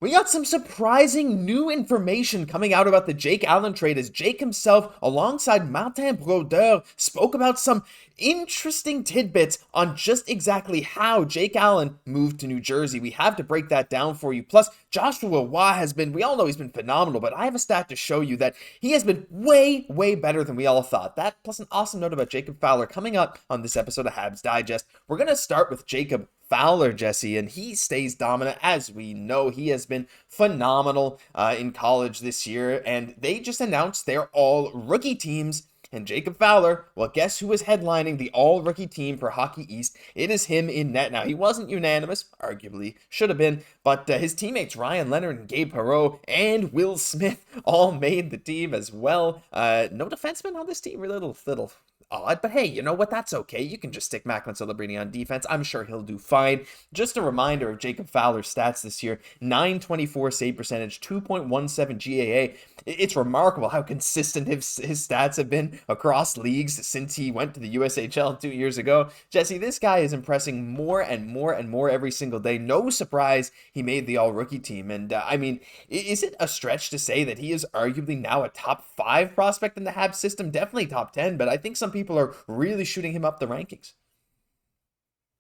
We got some surprising new information coming out about the Jake Allen trade as Jake himself, alongside Martin Brodeur, spoke about some interesting tidbits on just exactly how Jake Allen moved to New Jersey. We have to break that down for you. Plus, Joshua Roy has been, we all know he's been phenomenal, but I have a stat to show you that he has been way, way better than we all thought. That plus an awesome note about Jacob Fowler coming up on this episode of Habs Digest. We're going to start with Jacob Fowler, Jesse, and he stays dominant. As we know, he has been phenomenal in college this year, and they just announced they're all rookie teams. And Jacob Fowler, well, guess who is headlining the all-rookie team for Hockey East? It is him in net. Now, he wasn't unanimous, arguably should have been, but his teammates Ryan Leonard and Gabe Perreault and Will Smith all made the team as well. No defenseman on this team, really little odd, but hey, you know what? That's okay. You can just stick Macklin Celebrini on defense. I'm sure he'll do fine. Just a reminder of Jacob Fowler's stats this year: 924 save percentage, 2.17 GAA. It's remarkable how consistent his stats have been across leagues since he went to the USHL 2 years ago. Jesse, this guy is impressing more and more and more every single day. No surprise he made the all-rookie team. And I mean, is it a stretch to say that he is arguably now a top 5 prospect in the Habs system? Definitely top 10, but I think some people are really shooting him up the rankings.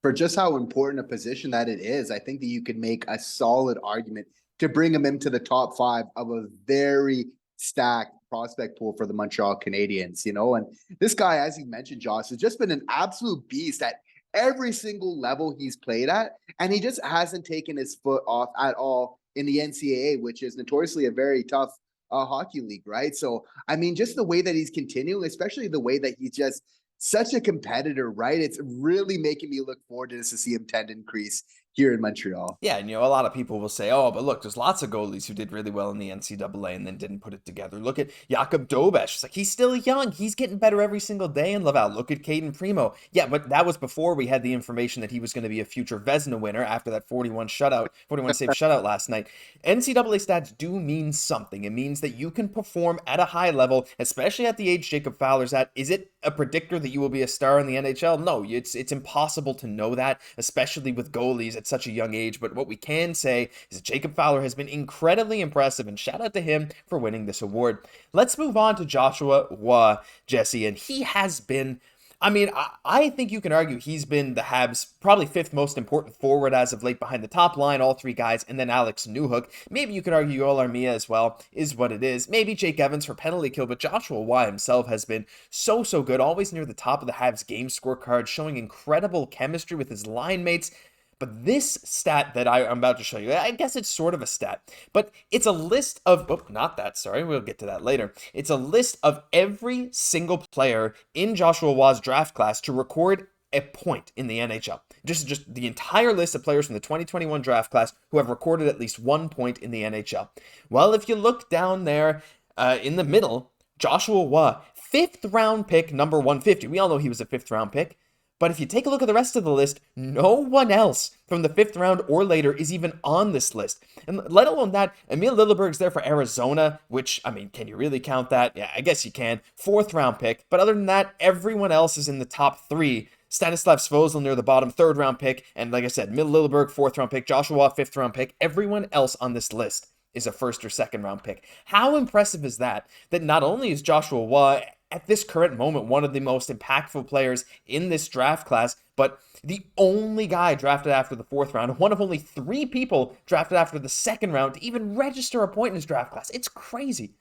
For just how important a position that it is, I think that you could make a solid argument to bring him into the top 5 of a very stacked prospect pool for the Montreal Canadiens, and this guy, as you mentioned, Josh, has just been an absolute beast at every single level he's played at, and he just hasn't taken his foot off at all in the NCAA, which is notoriously a very tough hockey league, right? So, I mean, just the way that he's continuing, especially the way that he's just such a competitor, right? It's really making me look forward to this, to see him tendon crease here in Montreal. Yeah, and a lot of people will say, oh, but look, there's lots of goalies who did really well in the NCAA and then didn't put it together. Look at Jacob Fowler. It's like, he's still young. He's getting better every single day in Laval. Look at Cayden Primeau. Yeah, but that was before we had the information that he was going to be a future Vezina winner after that 41 save shutout last night. NCAA stats do mean something. It means that you can perform at a high level, especially at the age Jacob Fowler's at. Is it a predictor that you will be a star in the NHL? No, it's impossible to know that, especially with goalies at such a young age. But what we can say is that Jacob Fowler has been incredibly impressive, and shout out to him for winning this award. Let's move on to Joshua Roy, Jesse, and he has been, I think you can argue he's been the Habs' probably 5th most important forward as of late, behind the top line, all 3 guys, and then Alex Newhook. Maybe you could argue Yoel Armia as well, is what it is. Maybe Jake Evans for penalty kill, but Joshua Roy himself has been so good, always near the top of the Habs game scorecard, showing incredible chemistry with his line mates. But this stat that I'm about to show you, I guess it's sort of a stat, but it's a list of, we'll get to that later. It's a list of every single player in Joshua Roy's draft class to record a point in the NHL. Just the entire list of players from the 2021 draft class who have recorded at least 1 point in the NHL. Well, if you look down there in the middle, Joshua Roy, 5th round pick, number 150. We all know he was a 5th round pick. But if you take a look at the rest of the list, no one else from the 5th round or later is even on this list. And let alone that, Emil Lilleberg's there for Arizona, which, can you really count that? Yeah, I guess you can. 4th round pick. But other than that, everyone else is in the top 3. Stanislav Svozil near the bottom, 3rd round pick. And like I said, Emil Lilleberg, 4th round pick. Joshua, 5th round pick. Everyone else on this list is a 1st or 2nd round pick. How impressive is that? That not only is Joshua Roy at this current moment one of the most impactful players in this draft class, but the only guy drafted after the 4th round, one of only 3 people drafted after the 2nd round to even register a point in his draft class. It's crazy.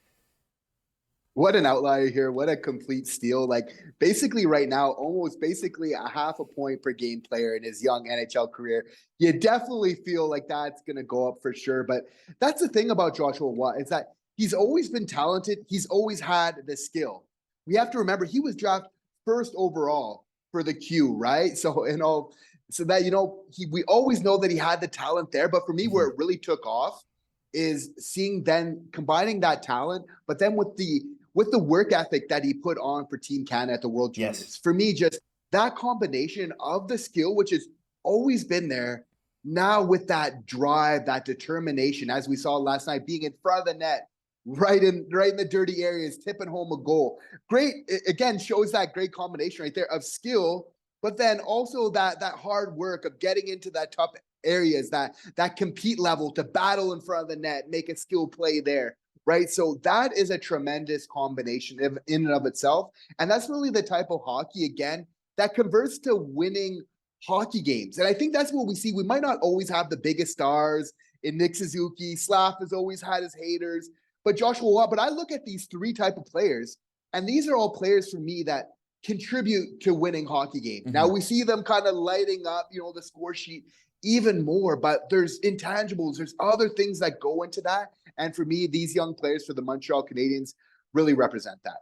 What an outlier here. What a complete steal. Like, basically right now, almost basically a half a point per game player in his young NHL career. You definitely feel like that's going to go up for sure. But that's the thing about Joshua Roy, is that he's always been talented. He's always had the skill. We have to remember he was drafted 1st overall for the Q, right? So, so that, we always know that he had the talent there. But for me, where it really took off is seeing then combining that talent, but then with the work ethic that he put on for Team Canada at the World Juniors. Yes. For me, just that combination of the skill, which has always been there, now with that drive, that determination, as we saw last night, being in front of the net, right in the dirty areas, tipping home a goal. Great, again, shows that great combination right there of skill, but then also that hard work of getting into that areas, that compete level to battle in front of the net, make a skill play there. Right. So that is a tremendous combination in and of itself. And that's really the type of hockey, again, that converts to winning hockey games. And I think that's what we see. We might not always have the biggest stars in Nick Suzuki. Slav has always had his haters, but Joshua Watt. But I look at these three type of players, and these are all players for me that contribute to winning hockey games. Now we see them kind of lighting up, the score sheet even more, but there's intangibles, there's other things that go into that. And for me, these young players for the Montreal Canadiens really represent that.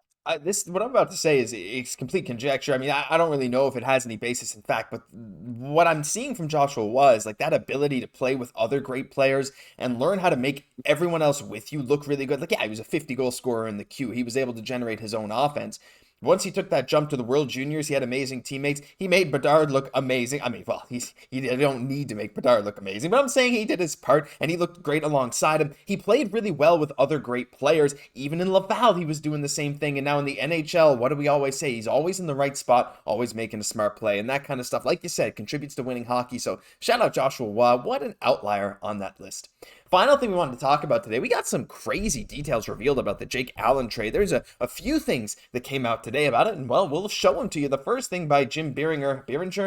What I'm about to say is it's complete conjecture. I mean, I don't really know if it has any basis in fact, but what I'm seeing from Joshua was like that ability to play with other great players and learn how to make everyone else with you look really good. Like, yeah, he was a 50-goal scorer in the queue. He was able to generate his own offense. Once he took that jump to the World Juniors, he had amazing teammates. He made Bedard look amazing. I mean, well, he don't need to make Bedard look amazing, but I'm saying he did his part, and he looked great alongside him. He played really well with other great players. Even in Laval, he was doing the same thing. And now in the NHL, what do we always say? He's always in the right spot, always making a smart play, and that kind of stuff, like you said, contributes to winning hockey. So shout out Joshua Waugh. What an outlier on that list. Final thing we wanted to talk about today, we got some crazy details revealed about the Jake Allen trade. There's a few things that came out today about it, and well, we'll show them to you. The first thing by Jim Beeringer,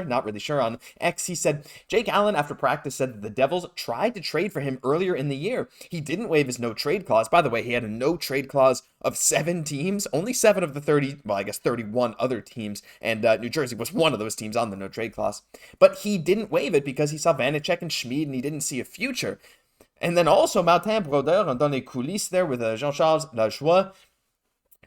not really sure, on X, he said, Jake Allen after practice said that the Devils tried to trade for him earlier in the year. He didn't waive his no trade clause. By the way, he had a no trade clause of 7 teams, only 7 of the 31 other teams, and New Jersey was one of those teams on the no trade clause. But he didn't waive it because he saw Vanacek and Schmid, and he didn't see a future. And then also, Martin Brodeur, dans les coulisses there with Jean-Charles Lajoie,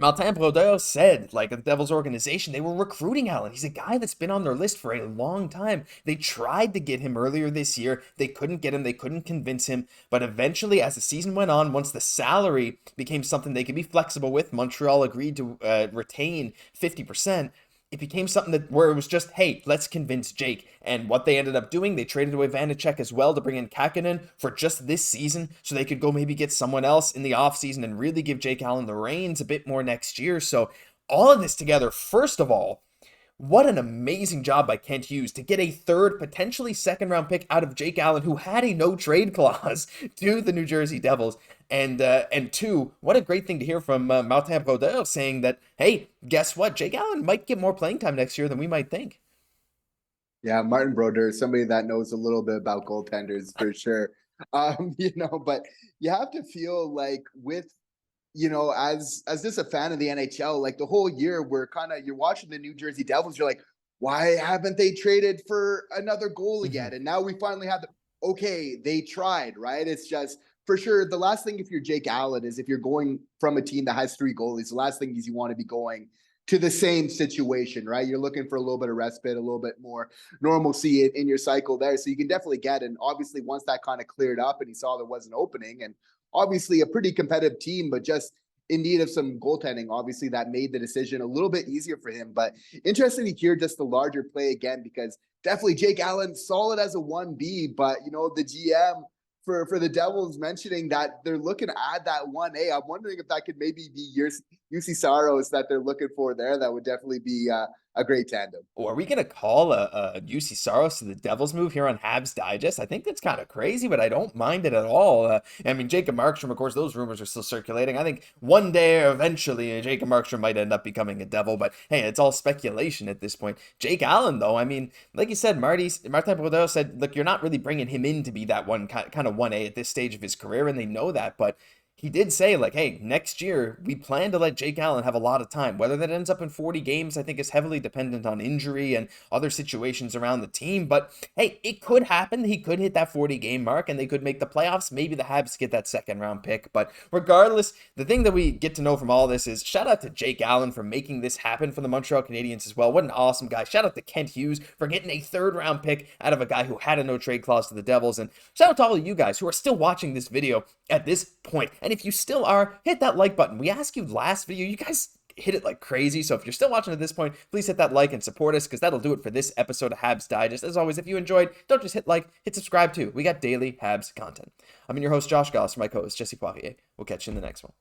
Martin Brodeur said, like, the Devils organization, they were recruiting Allen. He's a guy that's been on their list for a long time. They tried to get him earlier this year. They couldn't get him. They couldn't convince him. But eventually, as the season went on, once the salary became something they could be flexible with, Montreal agreed to retain 50%. It became something where it was just, hey, let's convince Jake. And what they ended up doing, they traded away Vanacek as well to bring in Kaiden for just this season so they could go maybe get someone else in the offseason and really give Jake Allen the reins a bit more next year. So all of this together, first of all, what an amazing job by Kent Hughes to get a third, potentially second-round pick out of Jake Allen, who had a no-trade clause, to the New Jersey Devils. And two, what a great thing to hear from Martin Brodeur saying that, hey, guess what? Jake Allen might get more playing time next year than we might think. Yeah, Martin Brodeur, somebody that knows a little bit about goaltenders for sure. But you have to feel like with, as just a fan of the NHL, like the whole year you're watching the New Jersey Devils, you're like, why haven't they traded for another goalie yet? And now we finally have okay, they tried, right? It's just, for sure, the last thing if you're Jake Allen is if you're going from a team that has 3 goalies, the last thing is you want to be going to the same situation, right? You're looking for a little bit of respite, a little bit more normalcy in your cycle there. So you can definitely get, and obviously once that kind of cleared up and he saw there was an opening, and obviously a pretty competitive team, but just in need of some goaltending, obviously that made the decision a little bit easier for him. But interesting to hear just the larger play again, because definitely Jake Allen, solid as a 1B, but the GM for the Devils mentioning that they're looking to add that 1A. I'm wondering if that could maybe be UC Saros that they're looking for there. That would definitely be a great tandem. Or are we going to call a UC Saros to the Devils move here on Habs Digest? I think that's kind of crazy, but I don't mind it at all. Jacob Markstrom, of course, those rumors are still circulating. I think one day, eventually, Jacob Markstrom might end up becoming a Devil, but hey, it's all speculation at this point. Jake Allen, though, like you said, Martin Brodeur said, look, you're not really bringing him in to be that one kind of 1A at this stage of his career, and they know that, but he did say, like, hey, next year, we plan to let Jake Allen have a lot of time. Whether that ends up in 40 games, I think is heavily dependent on injury and other situations around the team. But, hey, it could happen. He could hit that 40-game mark, and they could make the playoffs. Maybe the Habs get that second-round pick. But regardless, the thing that we get to know from all this is shout out to Jake Allen for making this happen for the Montreal Canadiens as well. What an awesome guy. Shout out to Kent Hughes for getting a third-round pick out of a guy who had a no-trade clause to the Devils. And shout out to all of you guys who are still watching this video at this point. And if you still are, hit that like button. We asked you last video, you guys hit it like crazy. So if you're still watching at this point, please hit that like and support us, because that'll do it for this episode of Habs Digest. As always, if you enjoyed, don't just hit like, hit subscribe too. We got daily Habs content. I'm your host, Josh Gosse, for my co-host, Jesse Poirier. We'll catch you in the next one.